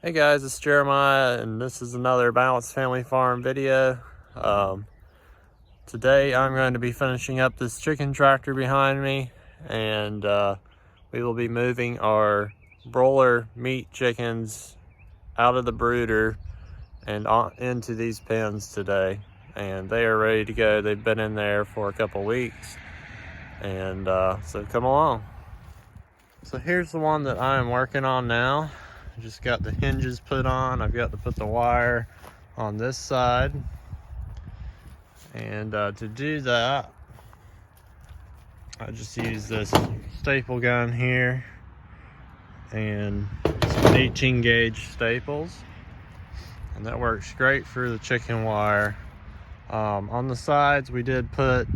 Hey guys, it's Jeremiah, and this is another Balanced Family Farm video. Today I'm going to be finishing up this chicken tractor behind me, and we will be moving our broiler meat chickens out of the brooder and into these pens today. And they are ready to go. They've been in there for a couple weeks, and so come along. So here's the one that I am working on now. Just got the hinges put on. I've got to put the wire on this side, and to do that I just use this staple gun here and some 18 gauge staples, and that works great for the chicken wire. On the sides we did put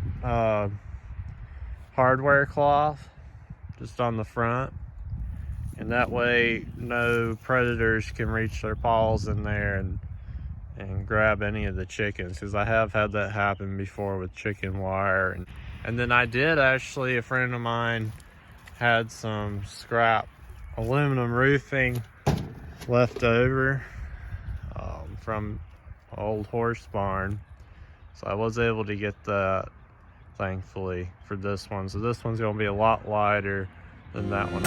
hardware cloth just on the front, and that way no predators can reach their paws in there and grab any of the chickens, because I have had that happen before with chicken wire. And then I did actually, a friend of mine had some scrap aluminum roofing left over from an old horse barn, so I was able to get that, thankfully, for this one. So this one's going to be a lot lighter than that one.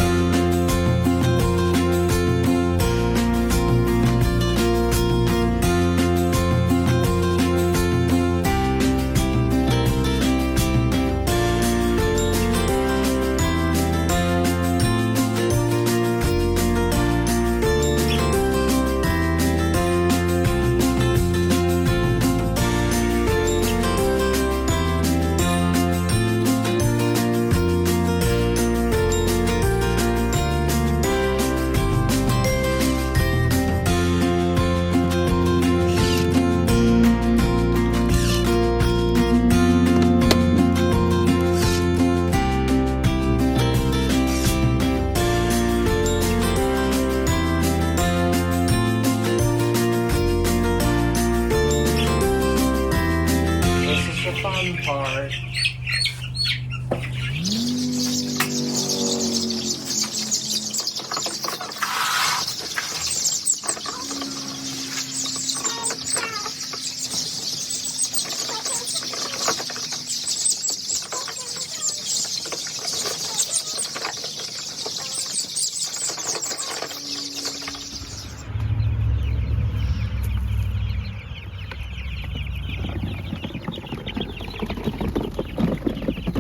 Fun part.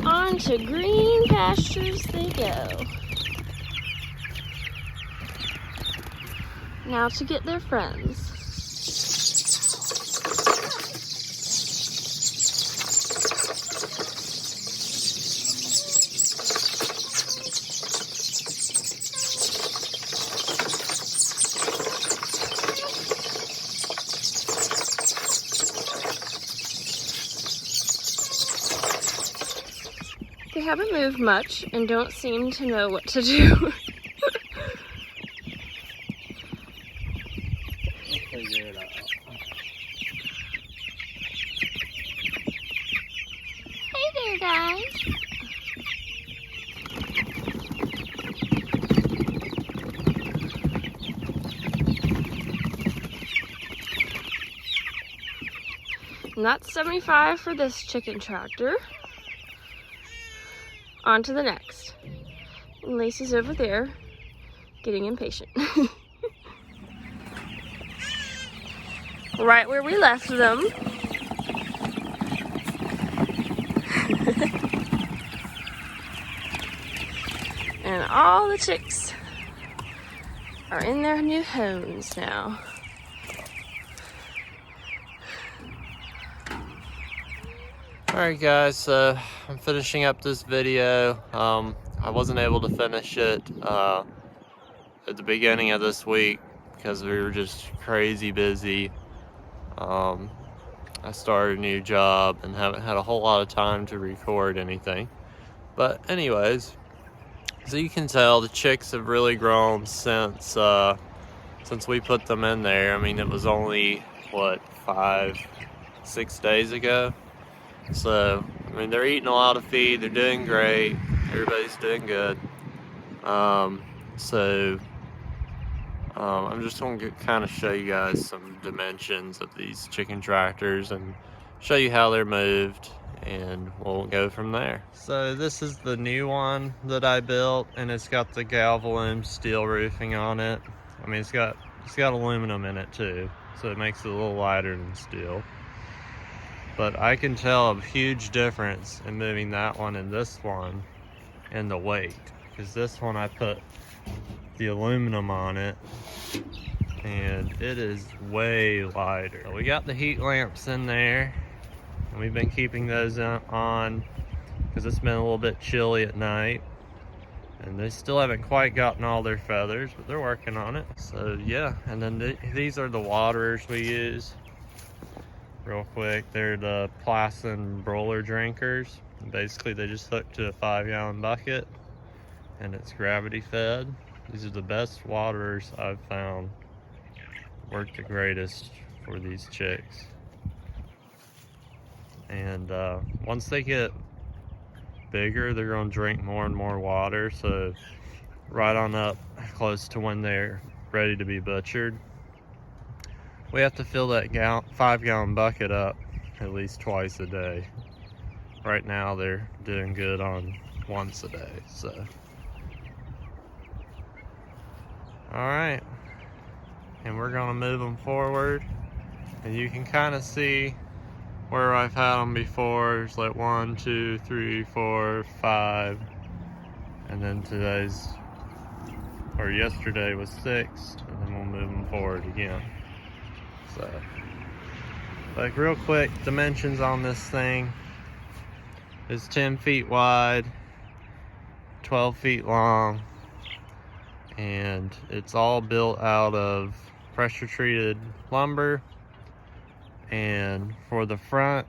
On to green pastures they go. Now to get their friends. They haven't moved much and don't seem to know what to do. We'll figure it out. Hey there, guys. And that's 75 for this chicken tractor. On to the next. And Lacey's over there getting impatient. Right where we left them. And all the chicks are in their new homes now. Alright guys, so I'm finishing up this video. I wasn't able to finish it at the beginning of this week because we were just crazy busy. I started a new job and haven't had a whole lot of time to record anything. But anyways, so you can tell the chicks have really grown since we put them in there. I mean, it was only, what, 5-6 days ago? So, I mean, they're eating a lot of feed, they're doing great, everybody's doing good. So, I'm just going to kind of show you guys some dimensions of these chicken tractors and show you how they're moved, and we'll go from there. So this is the new one that I built, and it's got the galvalume steel roofing on it. I mean, it's got aluminum in it too, so it makes it a little lighter than steel. But I can tell a huge difference in moving that one and this one in the weight, because this one I put the aluminum on it and it is way lighter. We got the heat lamps in there, and we've been keeping those on because it's been a little bit chilly at night, and they still haven't quite gotten all their feathers, but they're working on it. So yeah, and then these are the waterers we use. Real quick, they're the Plasson broiler drinkers. Basically, they just hook to a 5-gallon bucket, and it's gravity fed. These are the best waterers I've found. Work the greatest for these chicks. And once they get bigger, they're going to drink more and more water. So right on up close to when they're ready to be butchered, we have to fill that 5-gallon bucket up at least twice a day. Right now they're doing good on once a day. So all right, and we're gonna move them forward, and you can kind of see where I've had them before. There's like 1, 2, 3, 4, 5, and then yesterday was 6, and then we'll move them forward again. So, like, real quick, dimensions on this thing is 10 feet wide, 12 feet long, and it's all built out of pressure treated lumber. And for the front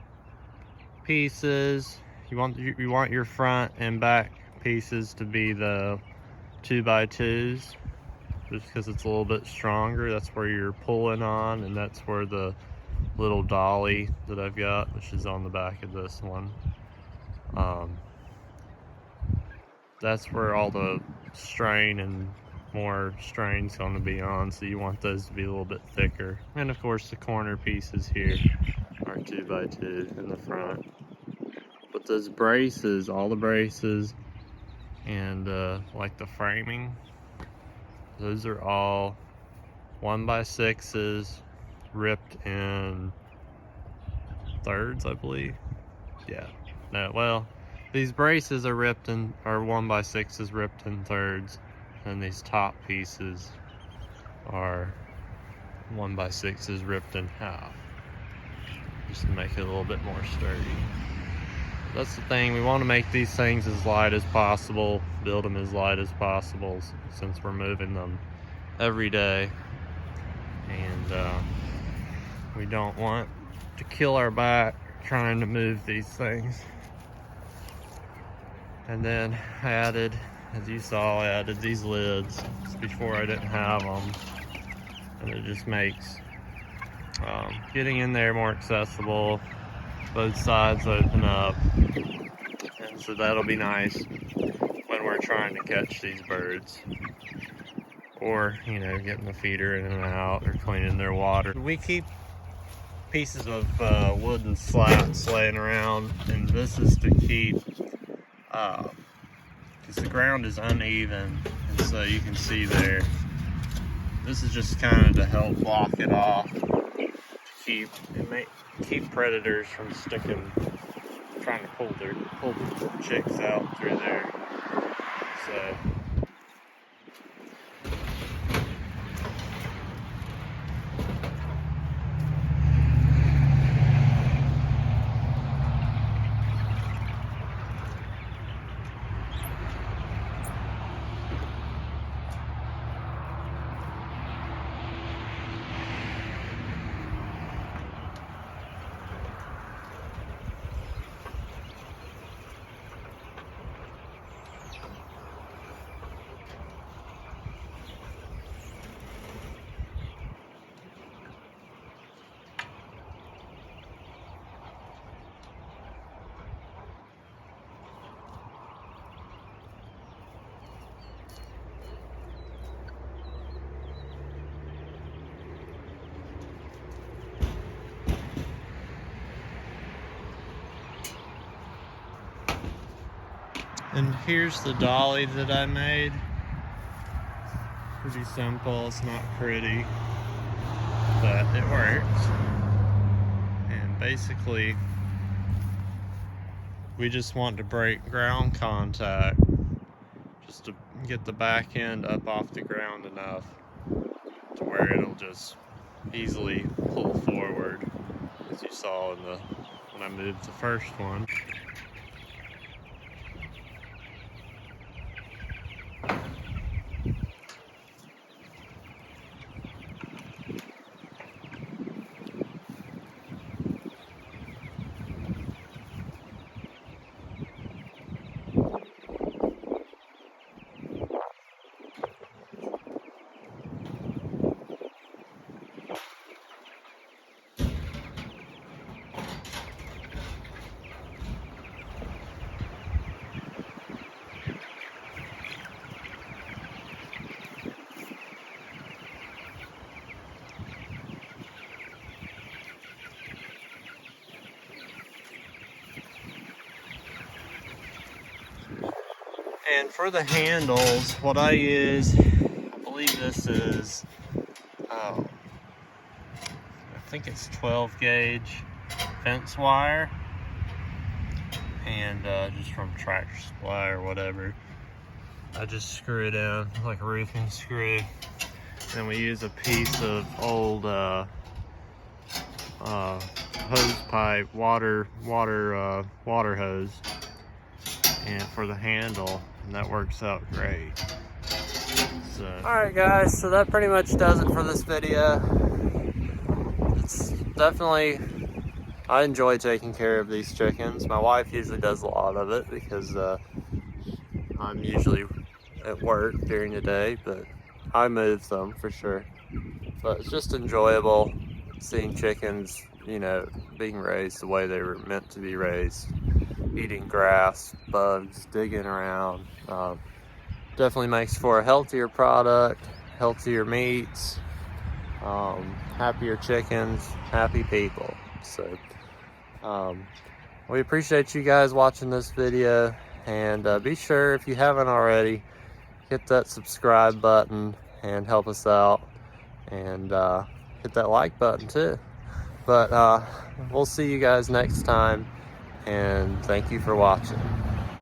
pieces, you want your front and back pieces to be the 2x2s, just because it's a little bit stronger. That's where you're pulling on, and that's where the little dolly that I've got, which is on the back of this one, that's where all the strain and more strain's going to be on, so you want those to be a little bit thicker. And of course the corner pieces here are 2x2 in the front. But those braces, all the braces, and like the framing, those are all 1x6s ripped in thirds, I believe. Yeah, no, well, these braces are 1x6s ripped in thirds, and these top pieces are 1x6s ripped in half, just to make it a little bit more sturdy. That's the thing, we want to make these things as light as possible, build them as light as possible, since we're moving them every day, and we don't want to kill our back trying to move these things. And then I added, as you saw, I added these lids. Before I didn't have them, and it just makes getting in there more accessible. Both sides open up, and so that'll be nice when we're trying to catch these birds, or, you know, getting the feeder in and out, or cleaning their water. We keep pieces of wooden slats laying around, and this is to keep, because the ground is uneven, and so you can see there, this is just kind of to help block it off, to keep predators from trying to pull the chicks out through there. So And here's the dolly that I made. Pretty simple, it's not pretty, but it works. And basically, we just want to break ground contact, just to get the back end up off the ground enough to where it'll just easily pull forward, as you saw in when I moved the first one. And for the handles, what I use, I believe this is, I think it's 12 gauge fence wire, and just from Tractor Supply or whatever. I just screw it in like a roofing screw. Then we use a piece of old hose pipe, water hose, and for the handle, and that works out great. So, alright guys, so that pretty much does it for this video. It's definitely, I enjoy taking care of these chickens. My wife usually does a lot of it because I'm usually at work during the day, but I move them for sure. But it's just enjoyable seeing chickens, you know, being raised the way they were meant to be raised. Eating grass, bugs, digging around. Definitely makes for a healthier product, healthier meats, happier chickens, happy people. So we appreciate you guys watching this video, and be sure, if you haven't already, hit that subscribe button and help us out, and hit that like button too. But we'll see you guys next time, and thank you for watching.